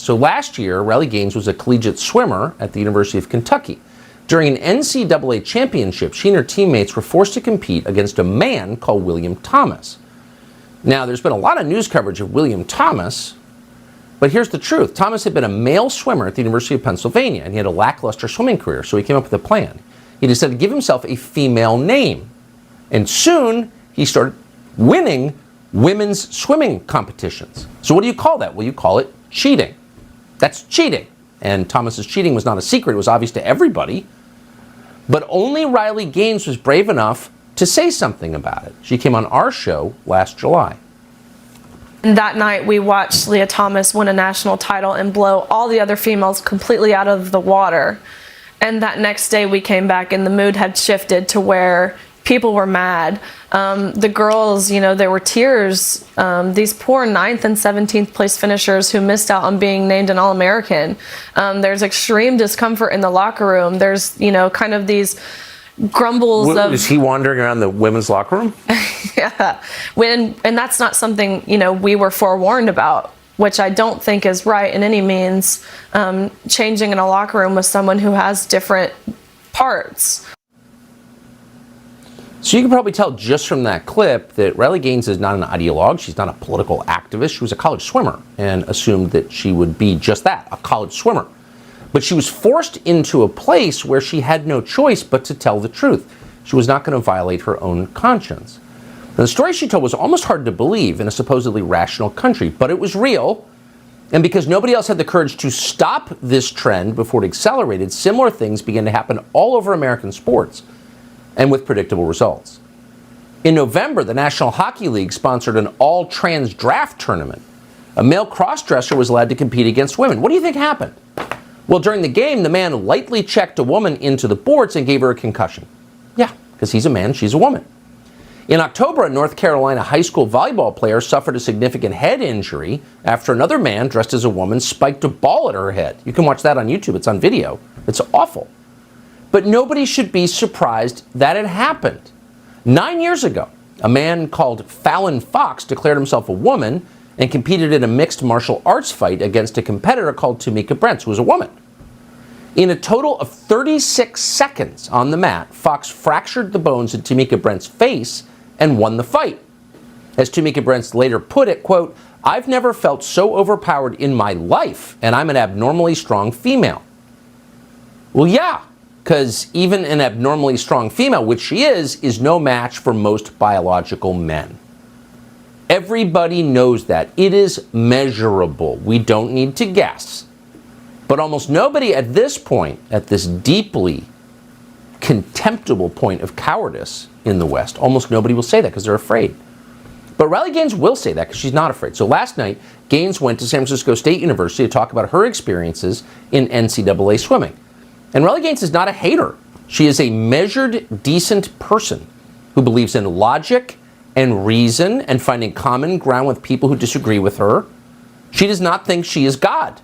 So last year, Riley Gaines was a collegiate swimmer at the University of Kentucky. During an NCAA championship, she and her teammates were forced to compete against a man called William Thomas. Now, there's been a lot of news coverage of William Thomas, but here's the truth. Thomas had been a male swimmer at the University of Pennsylvania, and he had a lackluster swimming career, so he came up with a plan. He decided to give himself a female name, and soon he started winning women's swimming competitions. So what do you call that? Well, you call it cheating. That's cheating. And Thomas's cheating was not a secret. It was obvious to everybody. But only Riley Gaines was brave enough to say something about it. She came on our show last July. That night, we watched Leah Thomas win a national title and blow all the other females completely out of the water. And that next day, we came back and the mood had shifted to where people were mad. The girls, you know, there were tears. These poor 9th and 17th place finishers who missed out on being named an All-American. There's extreme discomfort in the locker room. There's, you know, kind of these grumbles of... Is he wandering around the women's locker room? Yeah. And that's not something, you know, we were forewarned about, which I don't think is right in any means. Changing in a locker room with someone who has different parts. So you can probably tell just from that clip that Riley Gaines is not an ideologue. She's not a political activist. She was a college swimmer and assumed that she would be just that, a college swimmer. But she was forced into a place where she had no choice but to tell the truth. She was not going to violate her own conscience. Now, the story she told was almost hard to believe in a supposedly rational country, but it was real. And because nobody else had the courage to stop this trend before it accelerated, similar things began to happen all over American sports, and with predictable results. In November, the National Hockey League sponsored an all-trans draft tournament. A male cross-dresser was allowed to compete against women. What do you think happened? Well, during the game, the man lightly checked a woman into the boards and gave her a concussion. Yeah, because he's a man, she's a woman. In October, a North Carolina high school volleyball player suffered a significant head injury after another man dressed as a woman spiked a ball at her head. You can watch that on YouTube. It's on video. It's awful. But nobody should be surprised that it happened. 9 years ago, a man called Fallon Fox declared himself a woman and competed in a mixed martial arts fight against a competitor called Tamika Brents, who was a woman. In a total of 36 seconds on the mat, Fox fractured the bones in Tamika Brents' face and won the fight. As Tamika Brents later put it, quote, "I've never felt so overpowered in my life, and I'm an abnormally strong female." Well, yeah, because even an abnormally strong female, which she is no match for most biological men. Everybody knows that. It is measurable. We don't need to guess. But almost nobody at this point, at this deeply contemptible point of cowardice in the West, almost nobody will say that because they're afraid. But Riley Gaines will say that because she's not afraid. So last night, Gaines went to San Francisco State University to talk about her experiences in NCAA swimming. And Riley Gaines is not a hater. She is a measured, decent person who believes in logic and reason and finding common ground with people who disagree with her. She does not think she is God.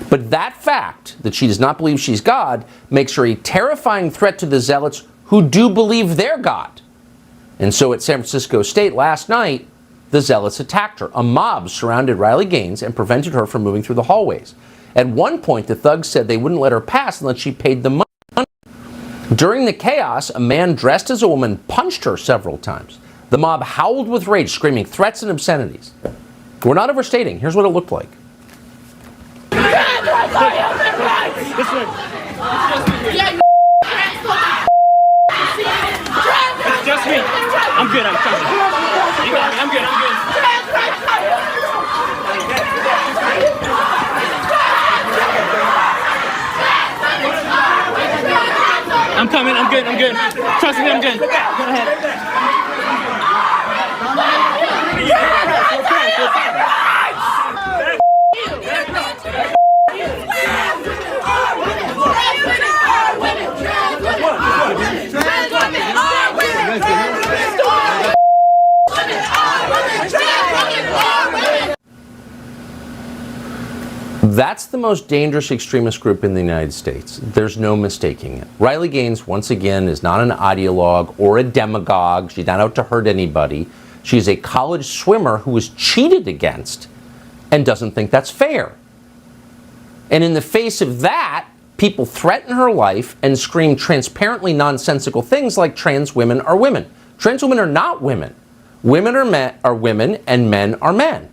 But that fact, that she does not believe she's God, makes her a terrifying threat to the zealots who do believe they're God. And so at San Francisco State last night, the zealots attacked her. A mob surrounded Riley Gaines and prevented her from moving through the hallways. At one point, the thugs said they wouldn't let her pass unless she paid the money. During the chaos, a man dressed as a woman punched her several times. The mob howled with rage, screaming threats and obscenities. We're not overstating. Here's what it looked like. This way. It's just me. I'm good. I'm fine. You got me. I'm good. I'm coming. I'm good. I'm good. Trust me. I'm good. Go ahead. That's the most dangerous extremist group in the United States. There's no mistaking it. Riley Gaines, once again, is not an ideologue or a demagogue. She's not out to hurt anybody. She's a college swimmer who was cheated against and doesn't think that's fair. And in the face of that, people threaten her life and scream transparently nonsensical things like trans women are women. Trans women are not women. Women are women and men are men.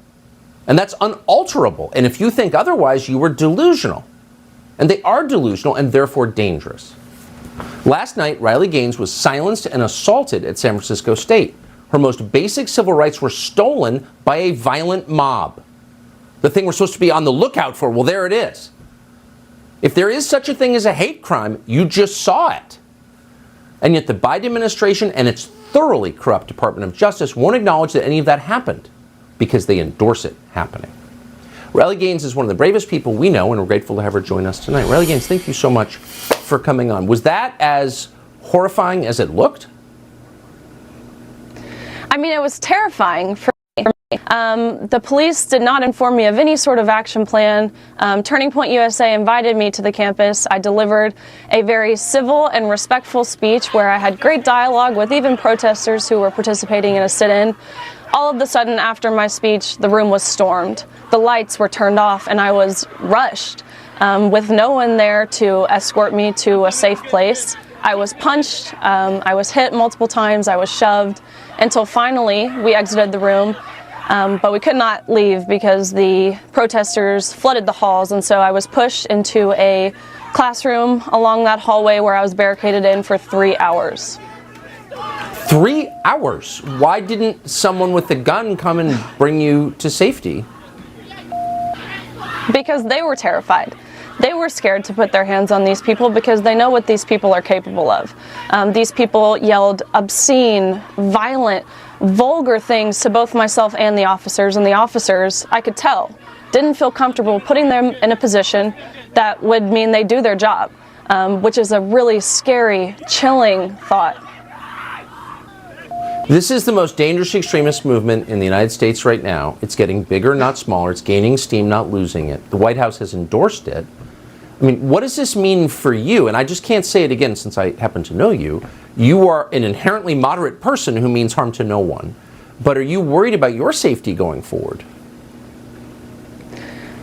And that's unalterable. And if you think otherwise, you are delusional. And they are delusional and therefore dangerous. Last night, Riley Gaines was silenced and assaulted at San Francisco State. Her most basic civil rights were stolen by a violent mob. The thing we're supposed to be on the lookout for, well, there it is. If there is such a thing as a hate crime, you just saw it. And yet the Biden administration and its thoroughly corrupt Department of Justice won't acknowledge that any of that happened because they endorse it happening. Riley Gaines is one of the bravest people we know, and we're grateful to have her join us tonight. Riley Gaines, thank you so much for coming on. Was that as horrifying as it looked? I mean, it was terrifying for me. The police did not inform me of any sort of action plan. Turning Point USA invited me to the campus. I delivered a very civil and respectful speech where I had great dialogue with even protesters who were participating in a sit-in. All of a sudden, after my speech, the room was stormed. The lights were turned off, and I was rushed with no one there to escort me to a safe place. I was punched, I was hit multiple times, I was shoved, until finally we exited the room. But we could not leave because the protesters flooded the halls, and so I was pushed into a classroom along that hallway where I was barricaded in for 3 hours. 3 hours? Why didn't someone with a gun come and bring you to safety? Because they were terrified. They were scared to put their hands on these people because they know what these people are capable of. These people yelled obscene, violent, vulgar things to both myself and the officers, I could tell, didn't feel comfortable putting them in a position that would mean they do their job, which is a really scary, chilling thought. This is the most dangerous extremist movement in the United States right now. It's getting bigger, not smaller. It's gaining steam, not losing it. The White House has endorsed it. I mean, what does this mean for you? And I just can't say it again since I happen to know you. You are an inherently moderate person who means harm to no one. But are you worried about your safety going forward?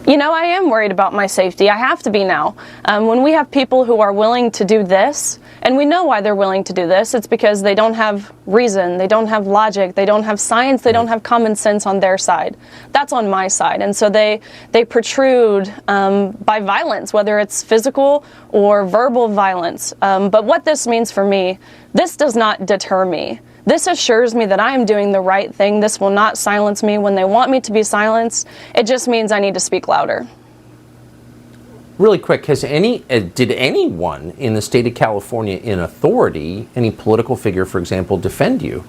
You know, I am worried about my safety. I have to be now. When we have people who are willing to do this, and we know why they're willing to do this, it's because they don't have reason, they don't have logic, they don't have science, they don't have common sense on their side. That's on my side. And so they protrude by violence, whether it's physical or verbal violence. But what this means for me, this does not deter me. This assures me that I am doing the right thing. This will not silence me when they want me to be silenced. It just means I need to speak louder. Really quick, did anyone in the state of California in authority, any political figure, for example, defend you?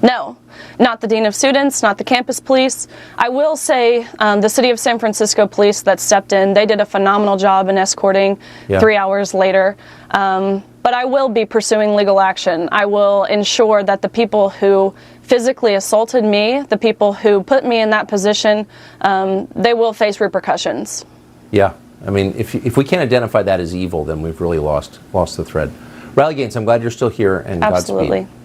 No, not the dean of students, not the campus police. I will say the city of San Francisco police that stepped in, they did a phenomenal job in escorting 3 hours later. But I will be pursuing legal action. I will ensure that the people who physically assaulted me, the people who put me in that position, they will face repercussions. Yeah, I mean, if we can't identify that as evil, then we've really lost the thread. Riley Gaines, I'm glad you're still here, and Absolutely. Godspeed.